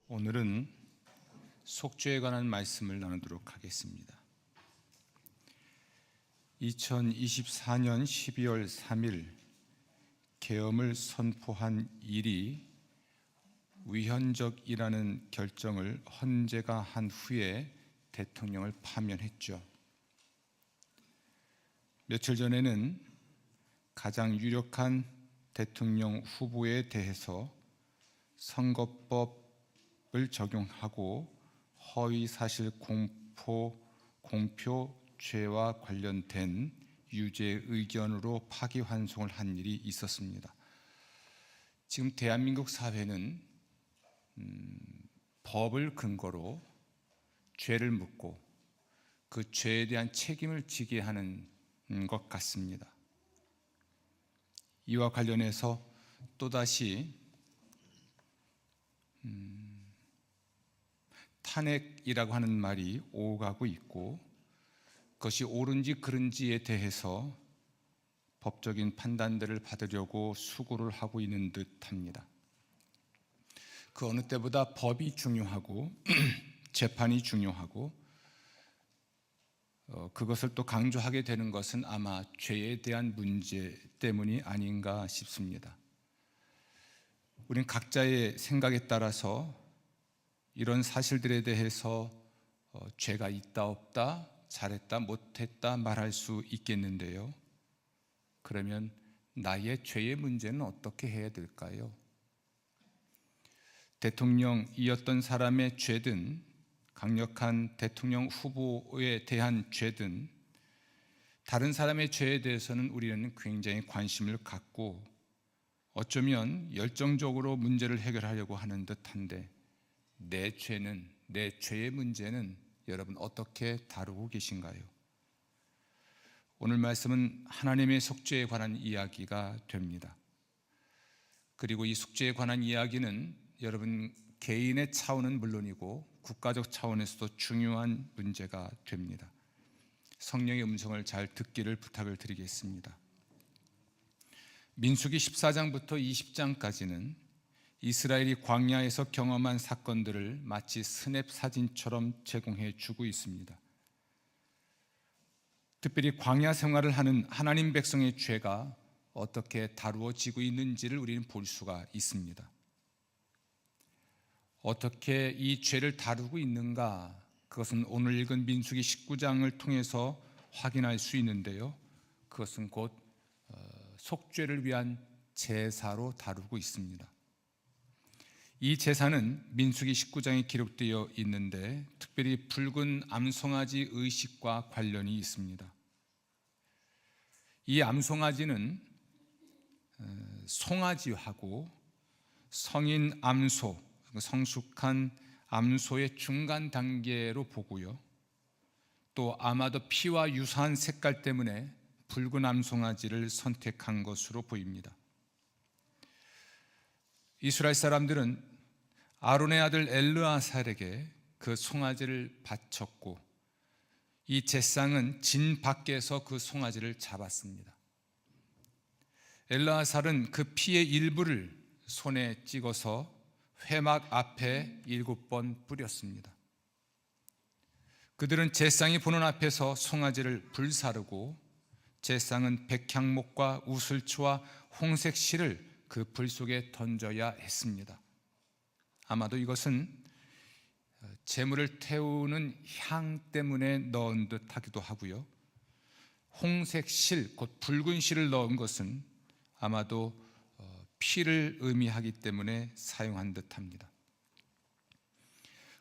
오늘은 속죄에 관한 말씀을 나누도록 하겠습니다. 2024년 12월 3일 계엄을 선포한 일이 위헌적이라는 결정을 헌재가 한 후에 대통령을 파면했죠. 며칠 전에는 가장 유력한 대통령 후보에 대해서 선거법을 적용하고 허위사실 공표죄와 관련된 유죄 의견으로 파기환송을 한 일이 있었습니다. 지금 대한민국 사회는 법을 근거로 죄를 묻고 그 죄에 대한 책임을 지게 하는 것 같습니다. 이와 관련해서 또다시 탄핵이라고 하는 말이 오가고 있고, 그것이 옳은지 그른지에 대해서 법적인 판단들을 받으려고 수고를 하고 있는 듯합니다. 그 어느 때보다 법이 중요하고 재판이 중요하고, 그것을 또 강조하게 되는 것은 아마 죄에 대한 문제 때문이 아닌가 싶습니다. 우린 각자의 생각에 따라서 이런 사실들에 대해서 죄가 있다 없다, 잘했다 못했다 말할 수 있겠는데요. 그러면 나의 죄의 문제는 어떻게 해야 될까요? 대통령이었던 사람의 죄든 강력한 대통령 후보에 대한 죄든 다른 사람의 죄에 대해서는 우리는 굉장히 관심을 갖고 어쩌면 열정적으로 문제를 해결하려고 하는 듯한데, 내 죄의 문제는 여러분 어떻게 다루고 계신가요? 오늘 말씀은 하나님의 속죄에 관한 이야기가 됩니다. 그리고 이 속죄에 관한 이야기는 여러분 개인의 차원은 물론이고 국가적 차원에서도 중요한 문제가 됩니다. 성령의 음성을 잘 듣기를 부탁을 드리겠습니다. 민수기 14장부터 20장까지는 이스라엘이 광야에서 경험한 사건들을 마치 스냅 사진처럼 제공해 주고 있습니다. 특별히 광야 생활을 하는 하나님 백성의 죄가 어떻게 다루어지고 있는지를 우리는 볼 수가 있습니다. 어떻게 이 죄를 다루고 있는가, 그것은 오늘 읽은 민수기 19장을 통해서 확인할 수 있는데요. 그것은 곧 속죄를 위한 제사로 다루고 있습니다. 이 제사는 민수기 19장에 기록되어 있는데 특별히 붉은 암송아지 의식과 관련이 있습니다. 이 암송아지는 송아지하고 성인 암소, 성숙한 암소의 중간 단계로 보고요, 또 아마도 피와 유사한 색깔 때문에 붉은 암송아지를 선택한 것으로 보입니다. 이스라엘 사람들은 아론의 아들 엘르아살에게 그 송아지를 바쳤고, 이 제상은 진 밖에서 그 송아지를 잡았습니다. 엘르아살은 그 피의 일부를 손에 찍어서 회막 앞에 7번 뿌렸습니다. 그들은 제상이 보는 앞에서 송아지를 불사르고 제상은 백향목과 우슬초와 홍색 실을 그 불 속에 던져야 했습니다. 아마도 이것은 제물을 태우는 향 때문에 넣은 듯 하기도 하고요, 홍색 실, 곧 붉은 실을 넣은 것은 아마도 피를 의미하기 때문에 사용한 듯합니다.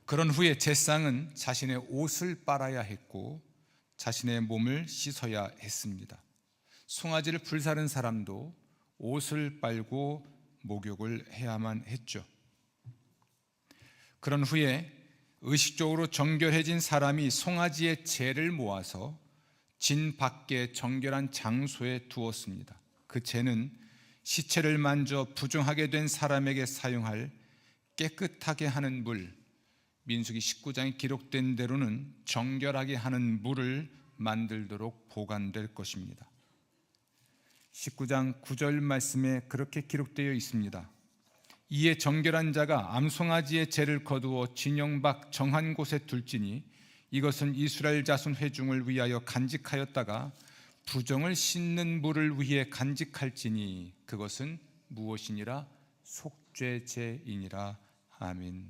그런 후에 제상은 자신의 옷을 빨아야 했고 자신의 몸을 씻어야 했습니다. 송아지를 불사른 사람도 옷을 빨고 목욕을 해야만 했죠. 그런 후에 의식적으로 정결해진 사람이 송아지의 재를 모아서 진 밖에 정결한 장소에 두었습니다. 그 재는 시체를 만져 부정하게 된 사람에게 사용할 깨끗하게 하는 물, 민수기 19장에 기록된 대로는 정결하게 하는 물을 만들도록 보관될 것입니다. 19장 9절 말씀에 그렇게 기록되어 있습니다. 이에 정결한 자가 암송아지의 죄를 거두어 진영 밖 정한 곳에 둘지니 이것은 이스라엘 자손 회중을 위하여 간직하였다가 부정을 씻는 물을 위해 간직할지니 그것은 무엇이니라? 속죄제이니라. 아멘.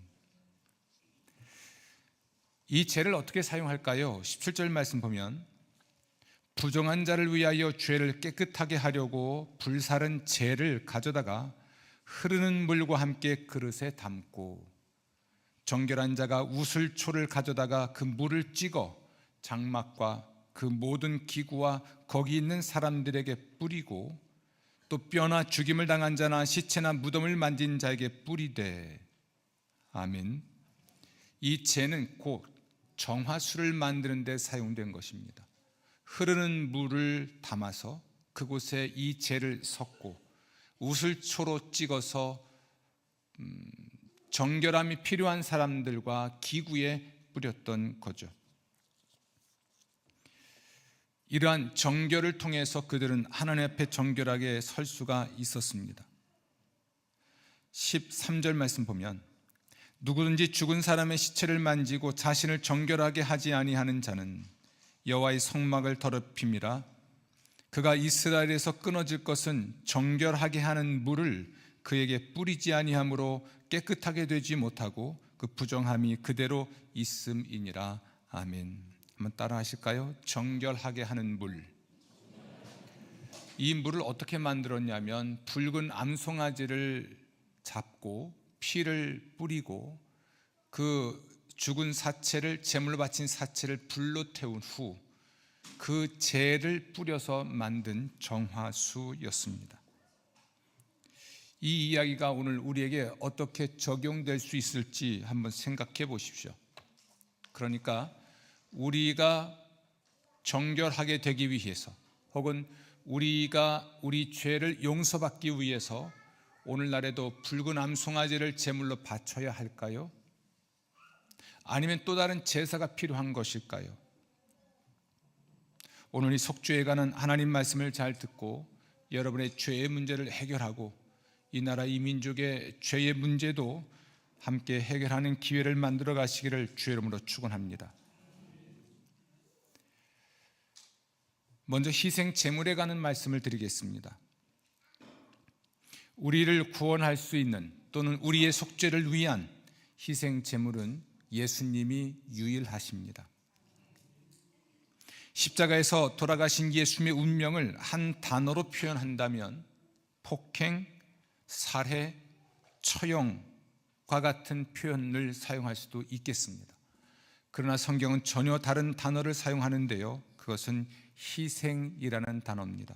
이 죄를 어떻게 사용할까요? 17절 말씀 보면 부정한 자를 위하여 죄를 깨끗하게 하려고 불사른 재를 가져다가 흐르는 물과 함께 그릇에 담고 정결한 자가 우슬초를 가져다가 그 물을 찍어 장막과 그 모든 기구와 거기 있는 사람들에게 뿌리고 또 뼈나 죽임을 당한 자나 시체나 무덤을 만진 자에게 뿌리되. 아멘. 이 재는 곧 정화수를 만드는 데 사용된 것입니다. 흐르는 물을 담아서 그곳에 이 재를 섞고 우슬초로 찍어서 정결함이 필요한 사람들과 기구에 뿌렸던 거죠. 이러한 정결을 통해서 그들은 하나님 앞에 정결하게 설 수가 있었습니다. 13절 말씀 보면 누구든지 죽은 사람의 시체를 만지고 자신을 정결하게 하지 아니하는 자는 여호와의 성막을 더럽힘이라. 그가 이스라엘에서 끊어질 것은 정결하게 하는 물을 그에게 뿌리지 아니하므로 깨끗하게 되지 못하고 그 부정함이 그대로 있음이니라. 아멘. 한번 따라 하실까요? 정결하게 하는 물. 이 물을 어떻게 만들었냐면 붉은 암송아지를 잡고 피를 뿌리고 그 죽은 사체를, 제물로 바친 사체를 불로 태운 후 그 재를 뿌려서 만든 정화수였습니다. 이 이야기가 오늘 우리에게 어떻게 적용될 수 있을지 한번 생각해 보십시오. 그러니까 우리가 정결하게 되기 위해서 혹은 우리가 우리 죄를 용서받기 위해서 오늘날에도 붉은 암송아지를 제물로 바쳐야 할까요? 아니면 또 다른 제사가 필요한 것일까요? 오늘 이 속죄에 관한 하나님 말씀을 잘 듣고 여러분의 죄의 문제를 해결하고 이 나라 이 민족의 죄의 문제도 함께 해결하는 기회를 만들어 가시기를 주의 이름으로 축원합니다. 먼저 희생 제물에 관한 말씀을 드리겠습니다. 우리를 구원할 수 있는 또는 우리의 속죄를 위한 희생 제물은 예수님이 유일하십니다. 십자가에서 돌아가신 예수님의 운명을 한 단어로 표현한다면 폭행, 살해, 처형과 같은 표현을 사용할 수도 있겠습니다. 그러나 성경은 전혀 다른 단어를 사용하는데요, 그것은 희생이라는 단어입니다.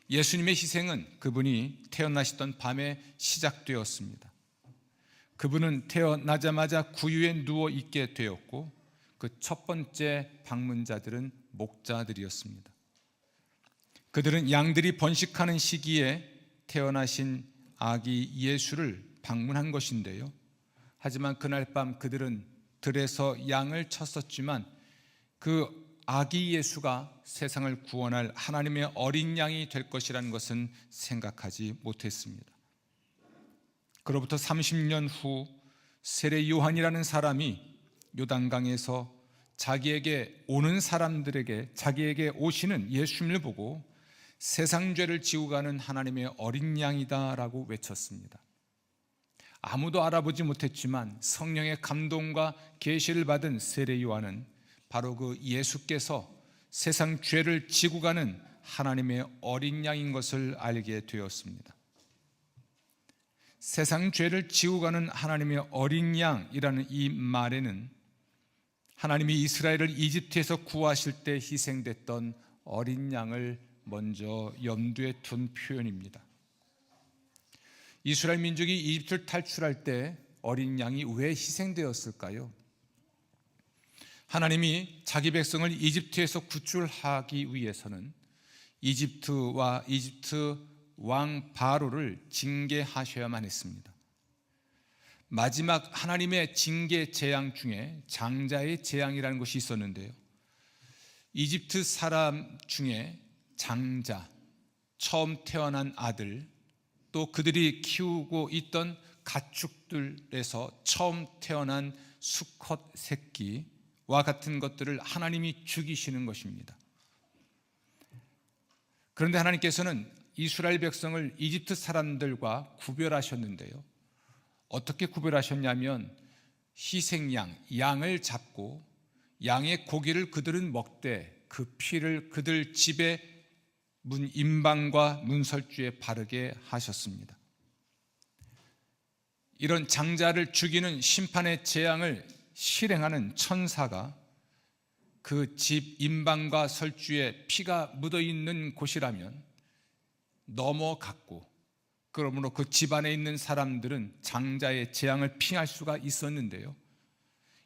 예수님의 희생은 그분이 태어나시던 밤에 시작되었습니다. 그분은 태어나자마자 구유에 누워 있게 되었고 그 첫 번째 방문자들은 목자들이었습니다. 그들은 양들이 번식하는 시기에 태어나신 아기 예수를 방문한 것인데요, 하지만 그날 밤 그들은 들에서 양을 쳤었지만 그 아기 예수가 세상을 구원할 하나님의 어린 양이 될 것이라는 것은 생각하지 못했습니다. 그로부터 30년 후 세례 요한이라는 사람이 요단강에서 자기에게 오는 사람들에게 자기에게 오시는 예수님을 보고 세상 죄를 지고 가는 하나님의 어린 양이다라고 외쳤습니다. 아무도 알아보지 못했지만 성령의 감동과 계시를 받은 세례 요한은 바로 그 예수께서 세상 죄를 지고 가는 하나님의 어린 양인 것을 알게 되었습니다. 세상 죄를 지고 가는 하나님의 어린 양이라는 이 말에는 하나님이 이스라엘을 이집트에서 구하실 때 희생됐던 어린 양을 먼저 염두에 둔 표현입니다. 이스라엘 민족이 이집트를 탈출할 때 어린 양이 왜 희생되었을까요? 하나님이 자기 백성을 이집트에서 구출하기 위해서는 이집트와 이집트 왕 바로를 징계하셔야만 했습니다. 마지막 하나님의 징계 재앙 중에 장자의 재앙이라는 것이 있었는데요, 이집트 사람 중에 장자, 처음 태어난 아들, 또 그들이 키우고 있던 가축들에서 처음 태어난 수컷 새끼와 같은 것들을 하나님이 죽이시는 것입니다. 그런데 하나님께서는 이스라엘 백성을 이집트 사람들과 구별하셨는데요, 어떻게 구별하셨냐면 희생양, 양을 잡고 양의 고기를 그들은 먹되 그 피를 그들 집의 문 임방과 문설주에 바르게 하셨습니다. 이런 장자를 죽이는 심판의 재앙을 실행하는 천사가 그 집 임방과 설주에 피가 묻어 있는 곳이라면 넘어갔고, 그러므로 그 집안에 있는 사람들은 장자의 재앙을 피할 수가 있었는데요,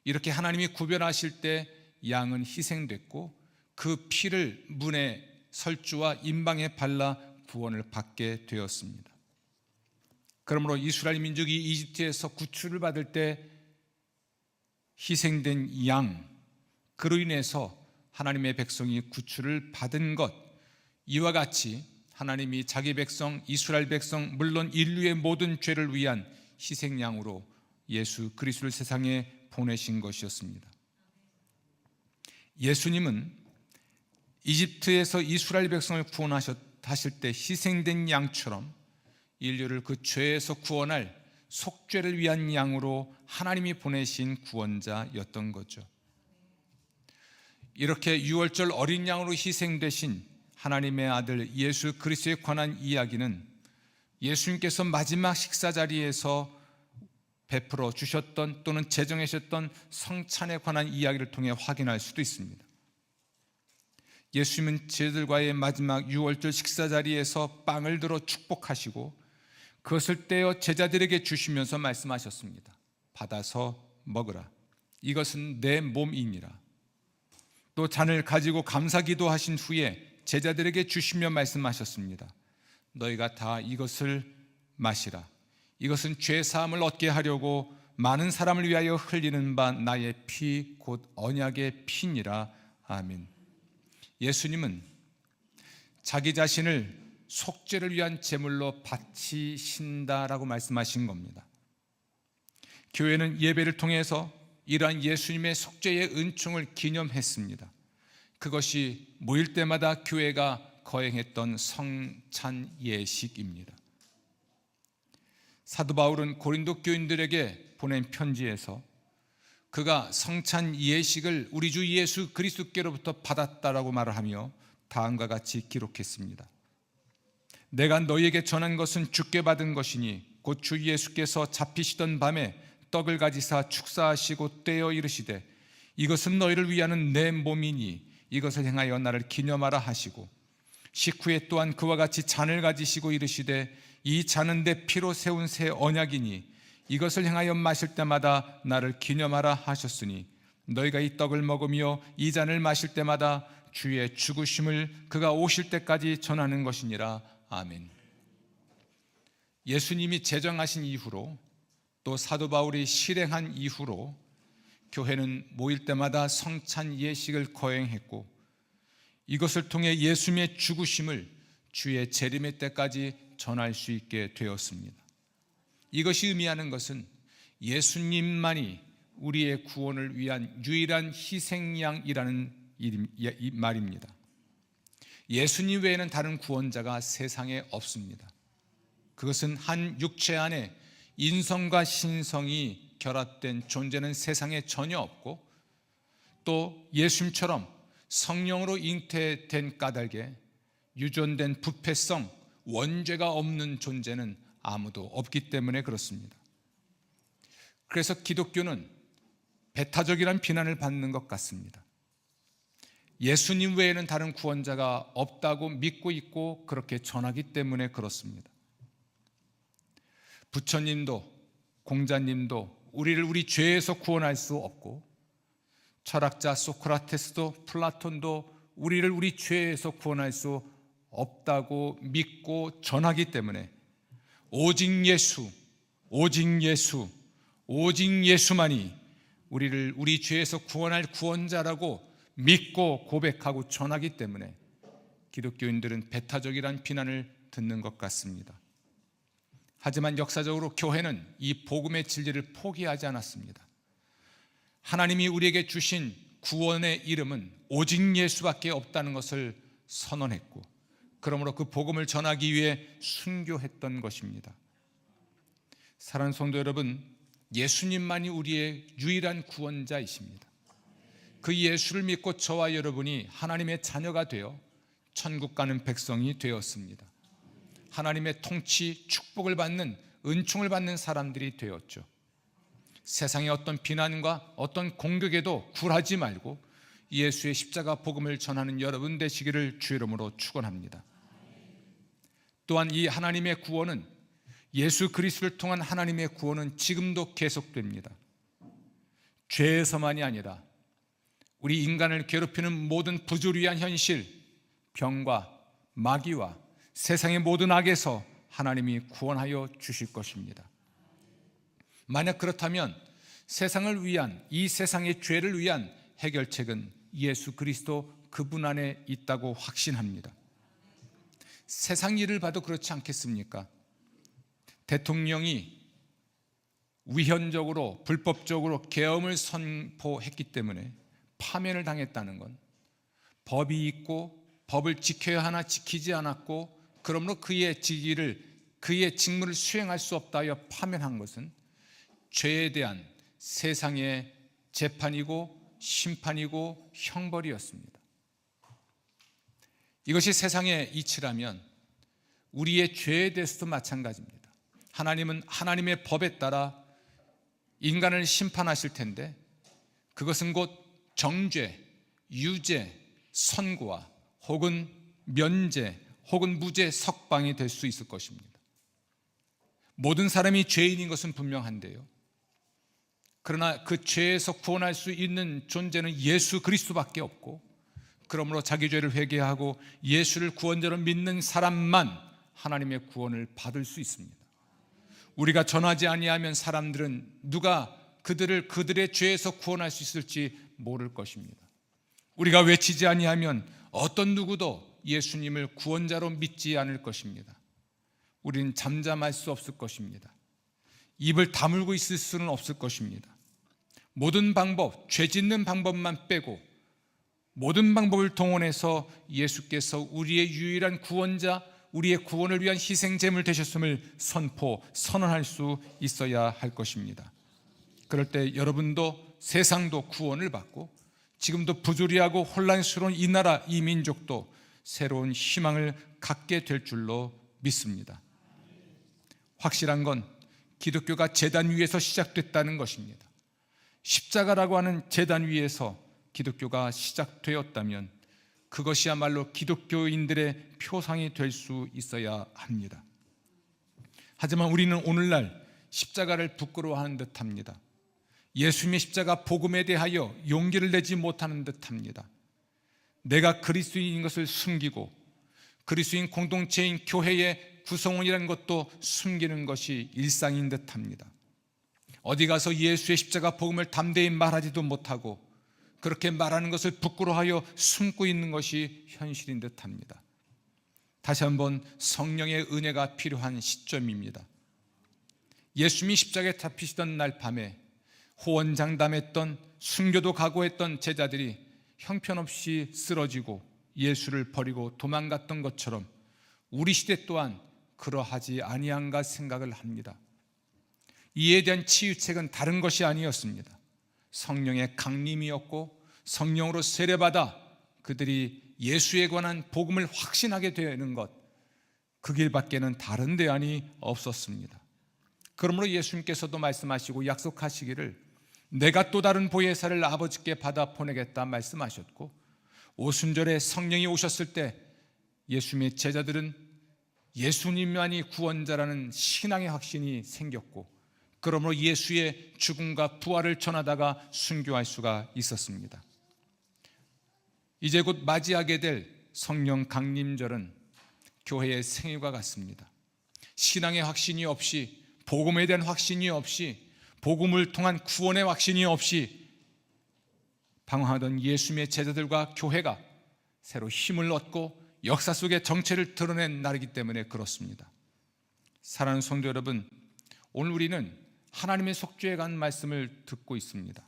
이렇게 하나님이 구별하실 때 양은 희생됐고 그 피를 문의 설주와 임방에 발라 구원을 받게 되었습니다. 그러므로 이스라엘 민족이 이집트에서 구출을 받을 때 희생된 양, 그로 인해서 하나님의 백성이 구출을 받은 것, 이와 같이 하나님이 자기 백성 이스라엘 백성, 물론 인류의 모든 죄를 위한 희생양으로 예수 그리스도를 세상에 보내신 것이었습니다. 예수님은 이집트에서 이스라엘 백성을 구원하실 때 희생된 양처럼 인류를 그 죄에서 구원할 속죄를 위한 양으로 하나님이 보내신 구원자였던 거죠. 이렇게 유월절 어린 양으로 희생되신 하나님의 아들 예수 그리스도에 관한 이야기는 예수님께서 마지막 식사 자리에서 베풀어 주셨던 또는 제정하셨던 성찬에 관한 이야기를 통해 확인할 수도 있습니다. 예수님은 제자들과의 마지막 유월절 식사 자리에서 빵을 들어 축복하시고 그것을 떼어 제자들에게 주시면서 말씀하셨습니다. 받아서 먹으라. 이것은 내 몸이니라. 또 잔을 가지고 감사 기도하신 후에 제자들에게 주시며 말씀하셨습니다. 너희가 다 이것을 마시라. 이것은 죄 사함을 얻게 하려고 많은 사람을 위하여 흘리는 바 나의 피 곧 언약의 피니라. 아멘. 예수님은 자기 자신을 속죄를 위한 제물로 바치신다라고 말씀하신 겁니다. 교회는 예배를 통해서 이러한 예수님의 속죄의 은총을 기념했습니다. 그것이 모일 때마다 교회가 거행했던 성찬 예식입니다. 사도 바울은 고린도 교인들에게 보낸 편지에서 그가 성찬 예식을 우리 주 예수 그리스도께로부터 받았다라고 말을 하며 다음과 같이 기록했습니다. 내가 너희에게 전한 것은 주께 받은 것이니 곧 주 예수께서 잡히시던 밤에 떡을 가지사 축사하시고 떼어 이르시되 이것은 너희를 위하는 내 몸이니 이것을 행하여 나를 기념하라 하시고 식후에 또한 그와 같이 잔을 가지시고 이르시되 이 잔은 내 피로 세운 새 언약이니 이것을 행하여 마실 때마다 나를 기념하라 하셨으니 너희가 이 떡을 먹으며 이 잔을 마실 때마다 주의 죽으심을 그가 오실 때까지 전하는 것이니라. 아멘. 예수님이 제정하신 이후로 또 사도 바울이 실행한 이후로 교회는 모일 때마다 성찬 예식을 거행했고 이것을 통해 예수님의 죽으심을 주의 재림의 때까지 전할 수 있게 되었습니다. 이것이 의미하는 것은 예수님만이 우리의 구원을 위한 유일한 희생양이라는 말입니다. 예수님 외에는 다른 구원자가 세상에 없습니다. 그것은 한 육체 안에 인성과 신성이 결합된 존재는 세상에 전혀 없고 또 예수님처럼 성령으로 잉태된 까닭에 유전된 부패성, 원죄가 없는 존재는 아무도 없기 때문에 그렇습니다. 그래서 기독교는 배타적이란 비난을 받는 것 같습니다. 예수님 외에는 다른 구원자가 없다고 믿고 있고 그렇게 전하기 때문에 그렇습니다. 부처님도 공자님도 우리를 우리 죄에서 구원할 수 없고 철학자 소크라테스도 플라톤도 우리를 우리 죄에서 구원할 수 없다고 믿고 전하기 때문에 오직 예수, 오직 예수, 오직 예수만이 우리를 우리 죄에서 구원할 구원자라고 믿고 고백하고 전하기 때문에 기독교인들은 배타적이란 비난을 듣는 것 같습니다. 하지만 역사적으로 교회는 이 복음의 진리를 포기하지 않았습니다. 하나님이 우리에게 주신 구원의 이름은 오직 예수밖에 없다는 것을 선언했고, 그러므로 그 복음을 전하기 위해 순교했던 것입니다. 사랑하는 성도 여러분, 예수님만이 우리의 유일한 구원자이십니다. 그 예수를 믿고 저와 여러분이 하나님의 자녀가 되어 천국 가는 백성이 되었습니다. 하나님의 통치, 축복을 받는, 은총을 받는 사람들이 되었죠. 세상의 어떤 비난과 어떤 공격에도 굴하지 말고 예수의 십자가 복음을 전하는 여러분 되시기를 주 이름으로 축원합니다. 또한 이 하나님의 구원은, 예수 그리스도를 통한 하나님의 구원은 지금도 계속됩니다. 죄에서만이 아니라 우리 인간을 괴롭히는 모든 부조리한 현실, 병과 마귀와 세상의 모든 악에서 하나님이 구원하여 주실 것입니다. 만약 그렇다면 세상을 위한, 이 세상의 죄를 위한 해결책은 예수 그리스도 그분 안에 있다고 확신합니다. 세상 일을 봐도 그렇지 않겠습니까? 대통령이 위헌적으로, 불법적으로 계엄을 선포했기 때문에 파면을 당했다는 건, 법이 있고 법을 지켜야 하나 지키지 않았고, 그러므로 그의 직무를 수행할 수 없다 하여 파면한 것은 죄에 대한 세상의 재판이고 심판이고 형벌이었습니다. 이것이 세상의 이치라면 우리의 죄에 대해서도 마찬가지입니다. 하나님은 하나님의 법에 따라 인간을 심판하실 텐데, 그것은 곧 정죄, 유죄, 선고와 혹은 면제 혹은 무죄, 석방이 될 수 있을 것입니다. 모든 사람이 죄인인 것은 분명한데요, 그러나 그 죄에서 구원할 수 있는 존재는 예수 그리스도밖에 없고, 그러므로 자기 죄를 회개하고 예수를 구원자로 믿는 사람만 하나님의 구원을 받을 수 있습니다. 우리가 전하지 아니하면 사람들은 누가 그들의 죄에서 구원할 수 있을지 모를 것입니다. 우리가 외치지 아니하면 어떤 누구도 예수님을 구원자로 믿지 않을 것입니다. 우리는 잠잠할 수 없을 것입니다. 입을 다물고 있을 수는 없을 것입니다. 모든 방법, 죄 짓는 방법만 빼고 모든 방법을 동원해서 예수께서 우리의 유일한 구원자, 우리의 구원을 위한 희생제물 되셨음을 선언할 수 있어야 할 것입니다. 그럴 때 여러분도, 세상도 구원을 받고 지금도 부조리하고 혼란스러운 이 나라, 이 민족도 새로운 희망을 갖게 될 줄로 믿습니다. 확실한 건 기독교가 제단 위에서 시작됐다는 것입니다. 십자가라고 하는 제단 위에서 기독교가 시작되었다면 그것이야말로 기독교인들의 표상이 될 수 있어야 합니다. 하지만 우리는 오늘날 십자가를 부끄러워하는 듯합니다. 예수님의 십자가 복음에 대하여 용기를 내지 못하는 듯합니다. 내가 그리스도인인 것을 숨기고 그리스도인 공동체인 교회의 구성원이라는 것도 숨기는 것이 일상인 듯합니다. 어디 가서 예수의 십자가 복음을 담대히 말하지도 못하고 그렇게 말하는 것을 부끄러워하여 숨고 있는 것이 현실인 듯합니다. 다시 한번 성령의 은혜가 필요한 시점입니다. 예수님이 십자가에 잡히시던 날 밤에 호언장담했던, 순교도 각오했던 제자들이 형편없이 쓰러지고 예수를 버리고 도망갔던 것처럼 우리 시대 또한 그러하지 아니한가 생각을 합니다. 이에 대한 치유책은 다른 것이 아니었습니다. 성령의 강림이었고, 성령으로 세례받아 그들이 예수에 관한 복음을 확신하게 되는 것, 그 길밖에는 다른 대안이 없었습니다. 그러므로 예수님께서도 말씀하시고 약속하시기를 내가 또 다른 보혜사를 아버지께 받아 보내겠다 말씀하셨고, 오순절에 성령이 오셨을 때 예수님의 제자들은 예수님만이 구원자라는 신앙의 확신이 생겼고, 그러므로 예수의 죽음과 부활을 전하다가 순교할 수가 있었습니다. 이제 곧 맞이하게 될 성령 강림절은 교회의 생일과 같습니다. 신앙의 확신이 없이, 복음에 대한 확신이 없이, 복음을 통한 구원의 확신이 없이 방황하던 예수님의 제자들과 교회가 새로 힘을 얻고 역사 속의 정체를 드러낸 날이기 때문에 그렇습니다. 사랑하는 성도 여러분, 오늘 우리는 하나님의 속죄에 관한 말씀을 듣고 있습니다.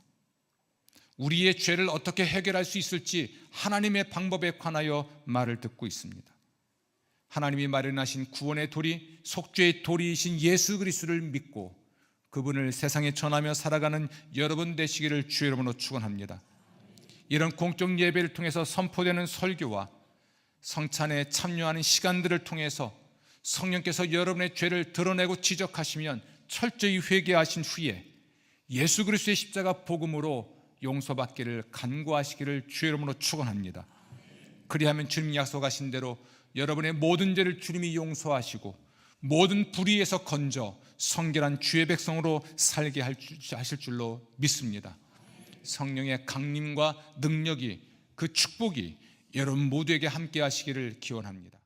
우리의 죄를 어떻게 해결할 수 있을지 하나님의 방법에 관하여 말을 듣고 있습니다. 하나님이 마련하신 구원의 도리, 속죄의 도리이신 예수 그리스도를 믿고 그분을 세상에 전하며 살아가는 여러분 되시기를 주의 이름으로 축원합니다. 이런 공적 예배를 통해서 선포되는 설교와 성찬에 참여하는 시간들을 통해서 성령께서 여러분의 죄를 드러내고 지적하시면 철저히 회개하신 후에 예수 그리스도의 십자가 복음으로 용서받기를 간구하시기를 주의 이름으로 축원합니다. 그리하면 주님 약속하신 대로 여러분의 모든 죄를 주님이 용서하시고 모든 불의에서 건져 성결한 주의 백성으로 살게 하실 줄로 믿습니다. 성령의 강림과 능력이, 그 축복이 여러분 모두에게 함께 하시기를 기원합니다.